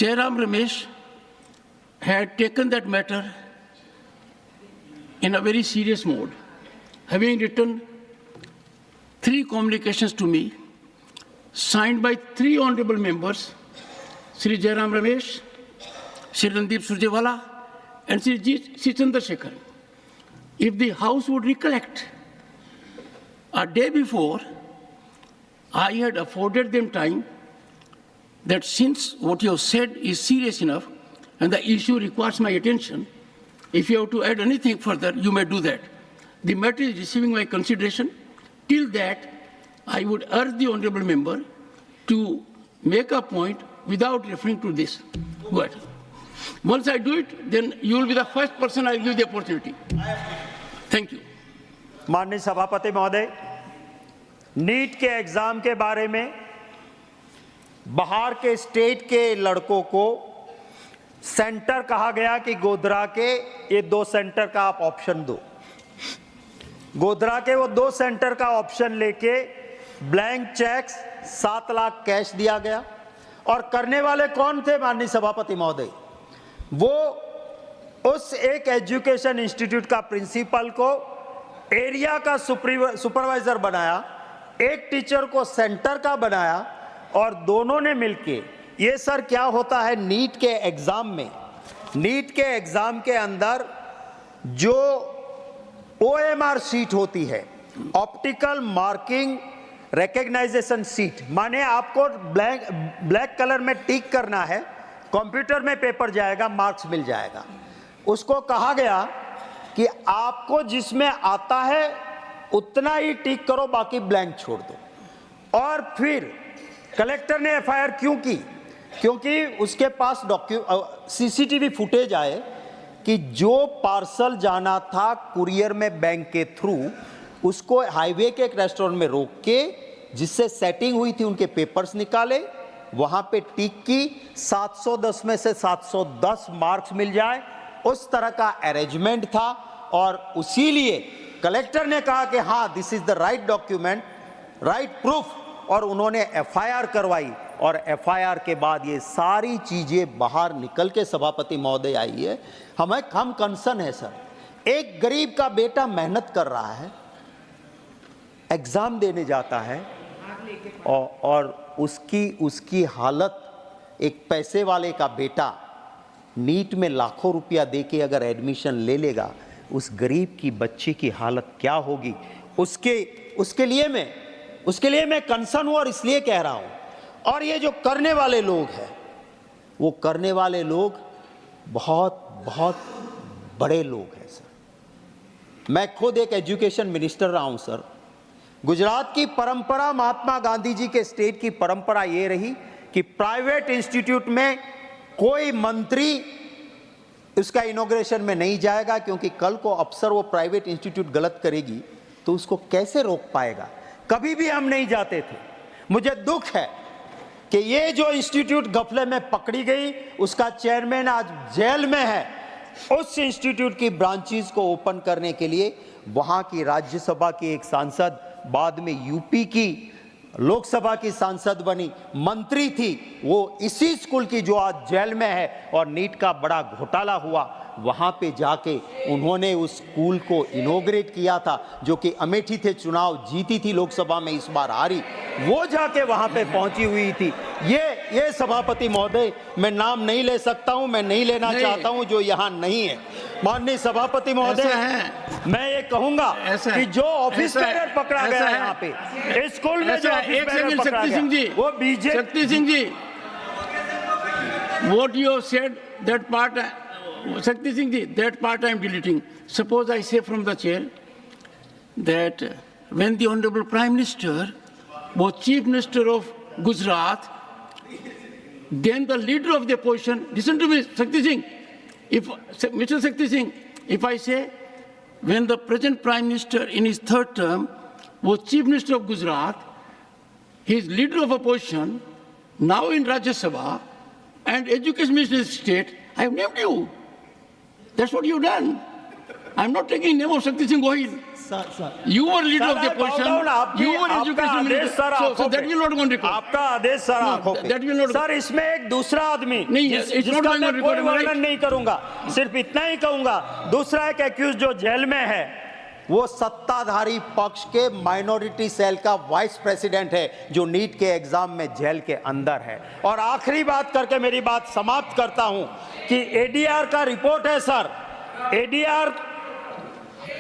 Jairam Ramesh had taken that matter in a very serious mode, having written 3 communications to me, signed by 3 honorable members, Sri Jairam Ramesh, Sri Randeep Surjewala, and Sri Chandrasekhar. If the House would recollect, a day before, I had afforded them time that since what you have said is serious enough and the issue requires my attention, if you have to add anything further, you may do that. The matter is receiving my consideration. Till that, I would urge the honorable member to make a point without referring to this. Good. Once I do it, then you will be the first person I will give the opportunity. Thank you. माननीय सभापति महोदय, NEET के exam के बारे में बाहर के state के लड़कों को सेंटर कहा गया कि गोधरा के ये 2 सेंटर का आप ऑप्शन दो। गोधरा के वो 2 सेंटर का ऑप्शन लेके ब्लैंक चेक्स 7 लाख कैश दिया गया। और करने वाले कौन थे माननीय सभापति महोदय? वो उस एक एजुकेशन इंस्टीट्यूट का प्रिंसिपल को एरिया का सुपरवाइजर बनाया, एक टीचर को सेंटर का बनाया और दोनों ने मिलके ये सर क्या होता है नीट के एग्जाम में, नीट के एग्जाम के अंदर जो OMR सीट होती है, ऑप्टिकल मार्किंग रिकग्नाइजेशन सीट, माने आपको ब्लैक कलर में टिक करना है, कंप्यूटर में पेपर जाएगा, मार्क्स मिल जाएगा। उसको कहा गया कि आपको जिसमें आता है उतना ही टिक करो, बाकी ब्लैंक छोड़ दो। और फिर कलेक्टर ने FIR क्यों की? क्योंकि उसके पास CCTV फुटेज आए कि जो पार्सल जाना था कुरियर में बैंक के थ्रू, उसको हाईवे के एक रेस्टोरेंट में रोक के, जिससे सेटिंग हुई थी, उनके पेपर्स निकाले, वहां पे टिक की, 710 में से 710 मार्क्स मिल जाए, उस तरह का अरेंजमेंट था। और उसीलिए कलेक्टर ने कहा कि हाँ, this is the right document, right proof, और उन्होंने FIR करवाई। और FIR के बाद ये सारी चीजें बाहर निकल के सभापति महोदय आई है। हम कंसर्न है सर, एक गरीब का बेटा मेहनत कर रहा है, एग्जाम देने जाता है और उसकी हालत, एक पैसे वाले का बेटा नीट में लाखों रुपया देके अगर एडमिशन ले लेगा, उस गरीब की बच्ची की हालत क्या होगी? उसके लिए मैं कंसर्न हूं और इसलिए कह रहा हूं। और ये जो करने वाले लोग हैं, वो करने वाले लोग बहुत बहुत बड़े लोग हैं सर। मैं खुद एक एजुकेशन मिनिस्टर रहा हूं सर। गुजरात की परंपरा, महात्मा गांधी जी के स्टेट की परंपरा ये रही कि प्राइवेट इंस्टीट्यूट में कोई मंत्री उसका इनॉग्रेशन में नहीं जाएगा, क्योंकि कल को अफसर वो प्राइवेट इंस्टीट्यूट गलत करेगी तो उसको कैसे रोक पाएगा। कभी भी हम नहीं जाते थे। मुझे दुख है कि ये जो इंस्टीट्यूट गफले में पकड़ी गई, उसका चेयरमैन आज जेल में है। उस इंस्टीट्यूट की ब्रांचेस को ओपन करने के लिए वहां की राज्यसभा की एक सांसद, बाद में यूपी की लोकसभा की सांसद बनी, मंत्री थी, वो इसी स्कूल की जो आज जेल में है। और नीट का बड़ा घोटाला हुआ, वहां पे जाके उन्होंने उस स्कूल को इनॉग्रेट किया था, जो कि अमेठी थे, चुनाव जीती थी लोकसभा में, इस बार हारी, वो जाके वहां पे पहुंची हुई थी। ये सभापति महोदय, मैं नाम नहीं ले सकता हूं, मैं नहीं लेना चाहता हूं, जो यहां नहीं है। माननीय सभापति महोदय, मैं ये कहूंगा कि जो ऑफिस बेरर पकड़ा गया यहाँ पे स्कूल में, जो ऑफिस बेरर पकड़ा गया, वो BJP. Shakti Singh ji, what you have said, that part, Shakti Singh ji, that part I am deleting. Suppose I say from the chair that when the Honorable Prime Minister was Chief Minister of Gujarat, then the leader of the opposition, listen to me, Shakti Singh, Mr. Shakti Singh, if I say when the present Prime Minister in his 3rd term was Chief Minister of Gujarat, he is leader of opposition, now in Rajya Sabha, and Education Minister of the state, I have named you. That's what you've done. I'm not taking name of Shakti Singh Gohil. Sir. You were leader Sir, of the I bow opposition. down. आपकी- You were आपका education आदेश minister. Sir So आंखों that पे। will not go on record. आपका आदेश sir No, आंखों पे। that will not- sir इसमें एक दूसरा आदमी नहीं, it's not जिसका going on मैं कोई record, am I right? वर्णन नहीं करूंगा, सिर्फ इतना ही कहूंगा, दूसरा एक एक्यूज जो जेल में है वो सत्ताधारी पक्ष के माइनॉरिटी सेल का वाइस प्रेसिडेंट है जो नीट के एग्जाम में जेल के अंदर है। और आखिरी बात करके मेरी बात समाप्त करता हूं कि एडीआर का रिपोर्ट है सर, एडीआर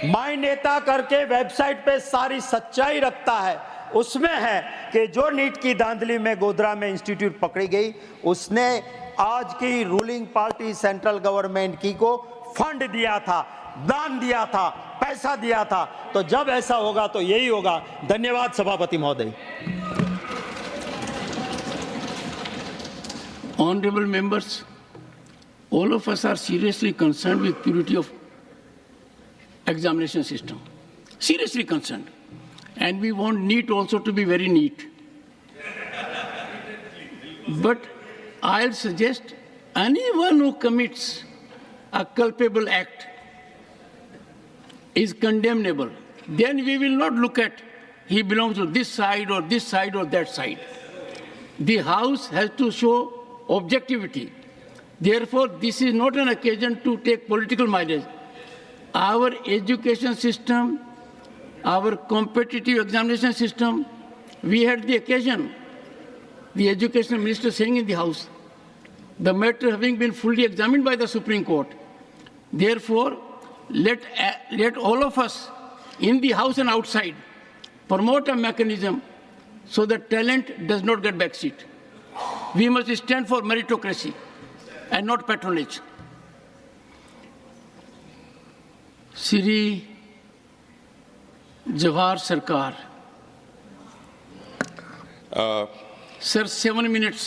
माय नेता करके वेबसाइट पे सारी सच्चाई रखता है, उसमें है कि जो नीट की धांधली में गोधरा में इंस्टीट्यूट पकड़ी गई उसने आज की रूलिंग पार्टी सेंट्रल गवर्नमेंट की को फंड दिया था, दान दिया था, पैसा दिया था। तो जब ऐसा होगा तो यही होगा। धन्यवाद सभापति महोदय। Honorable members, all of us are seriously concerned with purity of examination system. Seriously concerned. And we want NEET also to be very neat. But I'll suggest anyone who commits a culpable act is condemnable. Then we will not look at he belongs to this side or this side or that side. The House has to show objectivity. Therefore, this is not an occasion to take political mileage. Our education system, our competitive examination system, we had the occasion, the education minister saying in the House, the matter having been fully examined by the Supreme Court. Therefore, let all of us in the House and outside promote a mechanism so that talent does not get backseat. We must stand for meritocracy and not patronage. Shri Jawahar Sarkar. Sir, 7 minutes.